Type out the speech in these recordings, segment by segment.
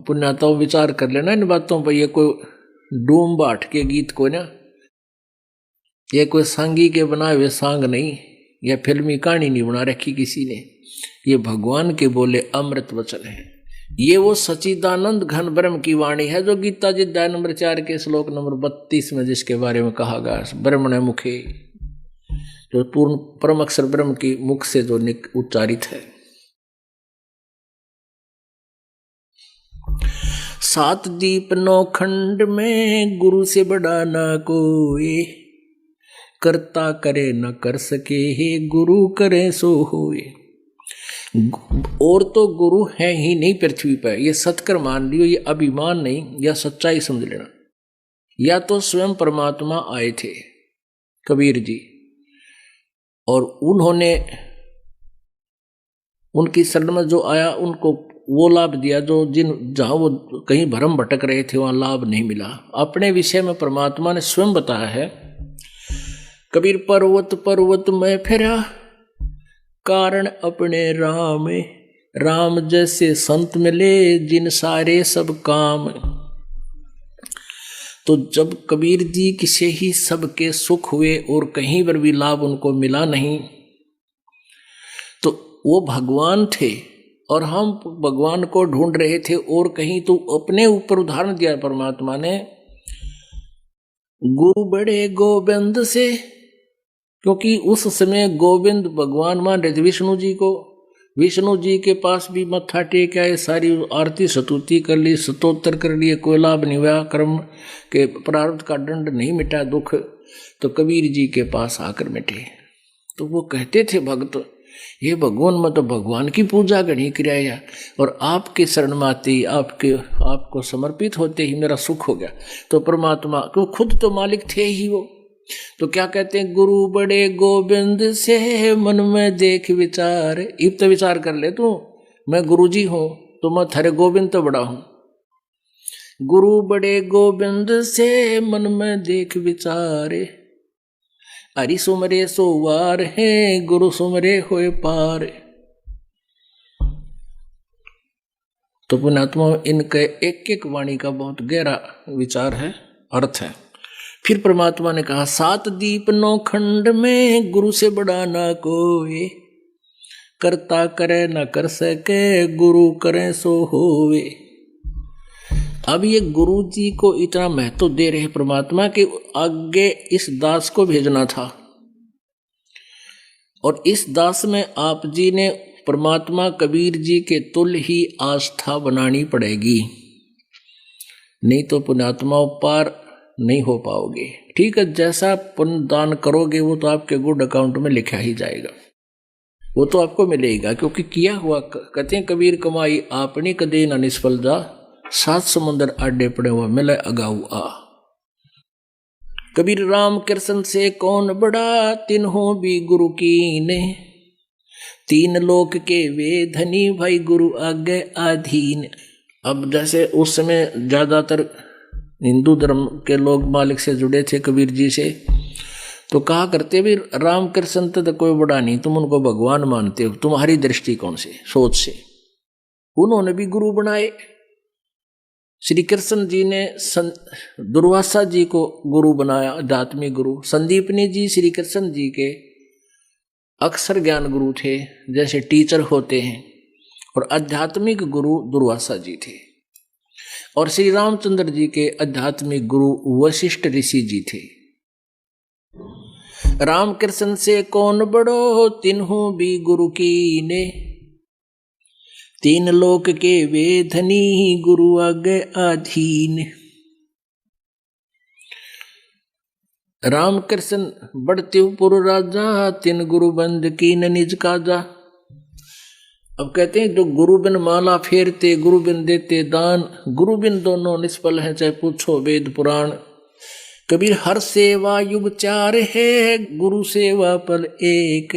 पुण्याताओं विचार कर लेना इन बातों पर। ये कोई डूम बाट के गीत को ना, ये कोई सांगी के बनाए हुए सांग नहीं, यह फिल्मी कहानी नहीं बना रखी किसी ने। ये भगवान के बोले अमृत वचन है। ये वो सच्चिदानंद घन ब्रह्म की वाणी है जो गीता जी अध्याय नंबर 4 के श्लोक नंबर 32 में जिसके बारे में कहा गया, ब्रह्मणे मुखे, जो पूर्ण परम अक्षर ब्रह्म की मुख से जो उच्चारित है। 7 दीप 9 खंड में गुरु से बड़ा ना कोई, करता करे न कर सके, हे गुरु करे सो होए। और तो गुरु है ही नहीं पृथ्वी पर, ये सत्कर मान लियो, ये अभिमान नहीं, या सच्चाई समझ लेना। या तो स्वयं परमात्मा आए थे कबीर जी, और उन्होंने उनकी शरण में जो आया उनको वो लाभ दिया जो जहां वो कहीं भ्रम भटक रहे थे वहां लाभ नहीं मिला। अपने विषय में परमात्मा ने स्वयं बताया है, कबीर पर्वत पर्वत में फिरा, कारण अपने राम, राम जैसे संत मिले जिन सारे सब काम। तो जब कबीर जी किसे ही सबके सुख हुए और कहीं पर भी लाभ उनको मिला नहीं, तो वो भगवान थे और हम भगवान को ढूंढ रहे थे और कहीं। तो अपने ऊपर उदाहरण दिया परमात्मा ने, गुरु बड़े गोविंद से, क्योंकि उस समय गोविंद भगवान मान रहे थे विष्णु जी को। विष्णु जी के पास भी मत्था टेका है, सारी आरती स्तुति कर ली, स्तोत्र कर लिए, कोई लाभ नहीं हुआ, कर्म के प्रारब्ध का दंड नहीं मिटा, दुख तो कबीर जी के पास आकर मिटे। तो वो कहते थे भक्त, ये भगवान में तो भगवान की पूजा गणी किया, और आपके शरण में आते ही आपको समर्पित होते ही मेरा सुख हो गया। तो परमात्मा को खुद तो मालिक थे ही वो, तो क्या कहते हैं, गुरु बड़े गोविंद से मन में देख विचार। इब तो विचार कर ले तू, मैं गुरु जी हूं तो मैं थारे गोविंद तो बड़ा हूं। गुरु बड़े गोविंद से मन में देख विचारे, हरि सुमरे सोवार है, गुरु सुमरे होए पार। तो पुण्यात्मा इनके एक एक वाणी का बहुत गहरा विचार है, अर्थ है। फिर परमात्मा ने कहा, 7 दीप 9 खंड में गुरु से बड़ा ना कोई, करता करे न कर सके, गुरु करे सो होवे। अब ये गुरु जी को इतना महत्व दे रहे परमात्मा कि आगे इस दास को भेजना था, और इस दास में आप जी ने परमात्मा कबीर जी के तुल्य ही आस्था बनानी पड़ेगी, नहीं तो पुण्यात्मा पार नहीं हो पाओगे। ठीक है, जैसा पुण्य दान करोगे वो तो आपके गुड अकाउंट में लिखा ही जाएगा, वो तो आपको मिलेगा, क्योंकि किया हुआ। कहते हैं कबीर कमाई आपनी कदे न निष्फल जा, 7 समुंदर आडे पड़े हुआ मिले अगाऊ आ। कबीर राम कृष्ण से कौन बड़ा, तिन्हों भी गुरु कीने, 3 लोक के वे धनी, भाई गुरु आगे आधीन। अब जैसे उस समय ज्यादातर हिंदू धर्म के लोग मालिक से जुड़े थे कबीर जी से, तो कहा करते भी राम कृष्ण तो कोई बड़ा नहीं, तुम उनको भगवान मानते हो, तुम्हारी दृष्टिकोण से सोच से। उन्होंने भी गुरु बनाए। श्री कृष्ण जी ने दुर्वासा जी को गुरु बनाया, आध्यात्मिक गुरु। संदीपनी जी श्री कृष्ण जी के अक्षर ज्ञान गुरु थे, जैसे टीचर होते हैं, और आध्यात्मिक गुरु दुर्वासा जी थे। और श्री रामचंद्र जी के आध्यात्मिक गुरु वशिष्ठ ऋषि जी थे। राम कृष्ण से कौन बड़ो, तिन्हों भी गुरु कीने, 3 लोक के वे धनी, गुरु आगे आधीन। राम कृष्ण बढ़ते पुर राजा, 3 गुरु बंद कीन निज काजा। अब कहते हैं जो गुरु बिन माला फेरते, गुरु बिन देते दान, गुरु बिन दोनों निष्फल हैं, चाहे पूछो वेद पुराण। कबीर हर सेवा युग 4 है, गुरु सेवा पल एक,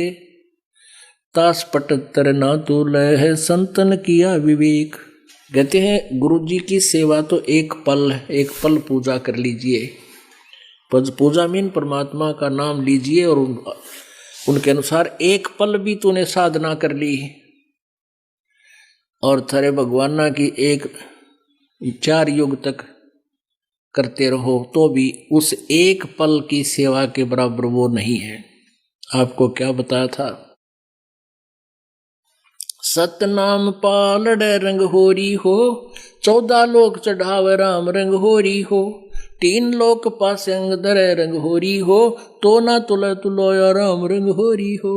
तास पटत्तर ना तो लह, संतन किया विवेक। कहते हैं गुरु जी की सेवा तो एक पल पूजा कर लीजिए। पूजा मीन परमात्मा का नाम लीजिए, और उनके अनुसार एक पल भी तूने साधना कर ली, और थारे भगवाना की एक 4 युग तक करते रहो तो भी उस एक पल की सेवा के बराबर वो नहीं है। आपको क्या बताया था? सतनाम पालड़े रंग होरी हो, 14 लोक चढ़ावे राम रंग होरी हो, 3 लोक पासे अंग धरे रंग होरी हो, तो ना तुले तुलो या राम रंग होरी हो।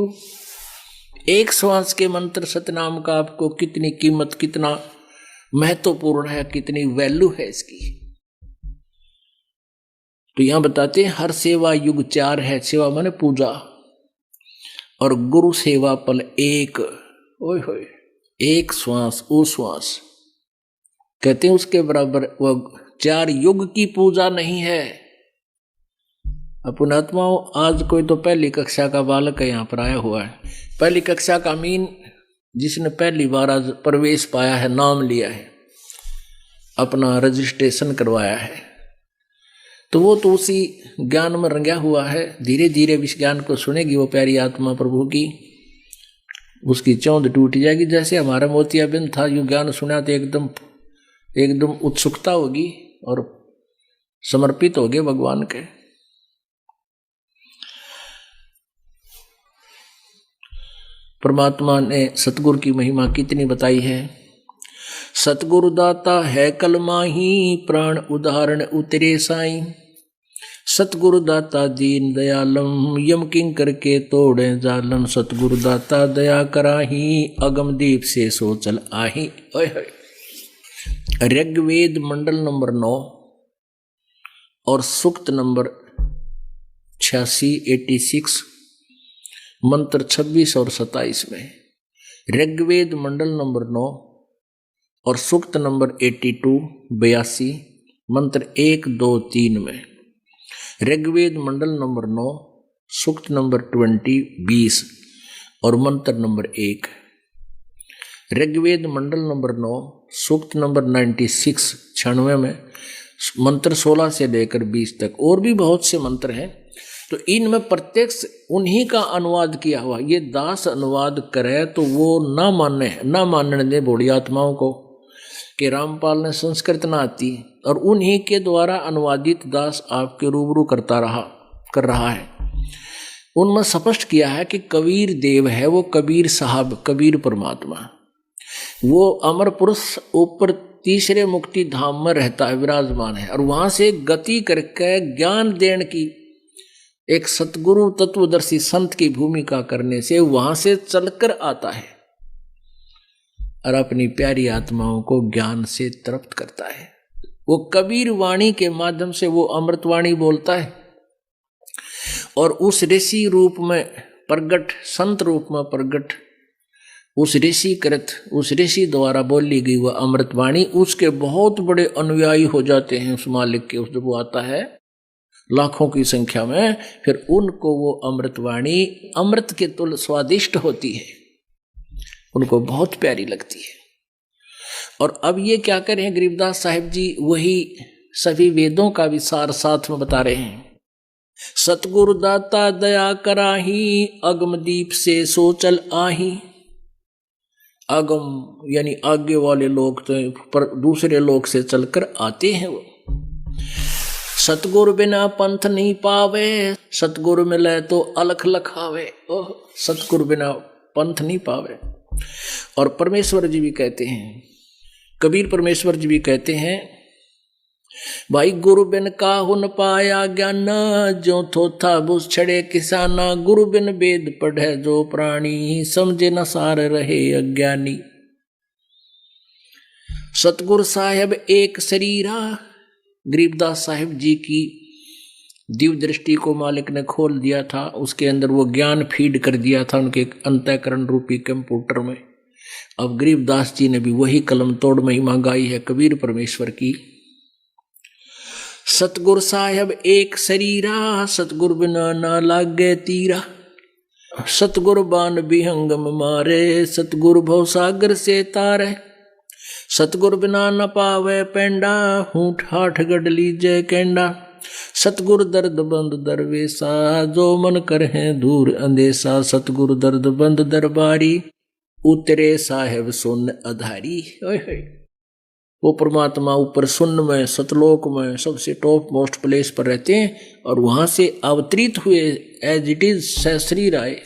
एक श्वास के मंत्र सतनाम का आपको कितनी कीमत, कितना महत्वपूर्ण है, कितनी वैल्यू है इसकी। तो यहां बताते हैं हर सेवा युग 4 है। सेवा माने पूजा, और गुरु सेवा पल एक। ओए होए, एक श्वास ओ श्वास कहते हैं उसके बराबर वो 4 युग की पूजा नहीं है। पुणात्माओं, आज कोई तो पहली कक्षा का बालक है यहाँ पर आया हुआ है, पहली कक्षा का मीन जिसने पहली बार आज प्रवेश पाया है, नाम लिया है, अपना रजिस्ट्रेशन करवाया है, तो वो तो उसी ज्ञान में रंगा हुआ है। धीरे धीरे इस ज्ञान को सुनेगी वो प्यारी आत्मा प्रभु की, उसकी चौंध टूट जाएगी। जैसे हमारा मोतियाबिंद था, यू ज्ञान सुना तो एकदम उत्सुकता होगी और समर्पित होगे भगवान के। परमात्मा ने सतगुरु की महिमा कितनी बताई है। सतगुरु दाता है कलमाही, प्राण उदाहरण उतरे साई। सतगुरु दाता दीन दयालम, यम किंकर के तोड़े जालम। सतगुरु दाता दया कराही, अगम दीप से सोचल आही। ओए होए। ऋग्वेद मंडल नंबर 9 और सूक्त नंबर 86 मंत्र 26 और 27 में। ऋग्वेद मंडल नंबर 9 और सूक्त नंबर 82 मंत्र 1, 2, 3 में। ऋग्वेद मंडल नंबर 9 सूक्त नंबर 20 और मंत्र नंबर 1। ऋग्वेद मंडल नंबर 9 सूक्त नंबर 96 में मंत्र 16 से लेकर 20 तक। और भी बहुत से मंत्र हैं, तो इनमें प्रत्यक्ष उन्हीं का अनुवाद किया हुआ। ये दास अनुवाद करे तो वो ना मानने दे बूढ़ी आत्माओं को कि रामपाल ने संस्कृत ना आती, और उन्हीं के द्वारा अनुवादित दास आपके रूबरू कर रहा है। उनमें स्पष्ट किया है कि कबीर देव है, वो कबीर साहब, कबीर परमात्मा, वो अमर पुरुष ऊपर तीसरे मुक्ति धाम में रहता है, विराजमान है, और वहां से गति करके ज्ञान देने की एक सतगुरु तत्वदर्शी संत की भूमिका करने से वहां से चलकर आता है और अपनी प्यारी आत्माओं को ज्ञान से तृप्त करता है। वो कबीर वाणी के माध्यम से वो अमृतवाणी बोलता है, और उस ऋषि रूप में प्रगट, संत रूप में प्रगट, उस ऋषि द्वारा बोली गई वह अमृतवाणी उसके बहुत बड़े अनुयायी हो जाते हैं। उस मालिक के, जब वो आता है लाखों की संख्या में, फिर उनको वो अमृतवाणी अमृत के तुल्य स्वादिष्ट होती है, उनको बहुत प्यारी लगती है। और अब ये क्या करें, गरीबदास साहिब जी वही सभी वेदों का विसार साथ में बता रहे हैं। सतगुरु दाता दया कराही, अगम दीप से सोचल आही। अगम यानी आगे वाले लोग तो पर दूसरे लोग से चलकर आते हैं वो। सतगुरु बिना पंथ नहीं पावे, सतगुरु मिले तो अलख लखावे। ओह, सतगुरु बिना पंथ नहीं पावे। और परमेश्वर जी भी कहते हैं, कबीर परमेश्वर जी भी कहते हैं, भाई गुरु बिन काहु न पाया ज्ञान, जो थोथा बुस छड़े किसाना। गुरु बिन वेद पढ़े जो प्राणी, समझे न सार रहे अज्ञानी। सतगुरु साहेब एक शरीरा, गरीबदास साहिब जी की दिव्य दृष्टि को मालिक ने खोल दिया था, उसके अंदर वो ज्ञान फीड कर दिया था उनके अंतःकरण रूपी कंप्यूटर में। अब गरीबदास जी ने भी वही कलम तोड़ महिमा गाई है कबीर परमेश्वर की। सतगुरु साहेब एक शरीरा, सतगुरु बिना ना लागे तीरा। सतगुरु बान विहंगम मारे, सतगुरु भव सागर से तारे। सतगुरु बिना न पावे पेंडा, हूठ हाठ गढ़ लीजे केंडा। सतगुरु दर्द बंद दरवेसा, जो मन करहे दूर अंदेसा। सतगुरु दर्द बंद दरबारी, उतरे साहेब सुन अधारी। ओए होए, वो परमात्मा ऊपर शून्य में सतलोक में सबसे टॉप मोस्ट प्लेस पर रहते हैं और वहां से अवतरित हुए एज इट इज सशरीर आए।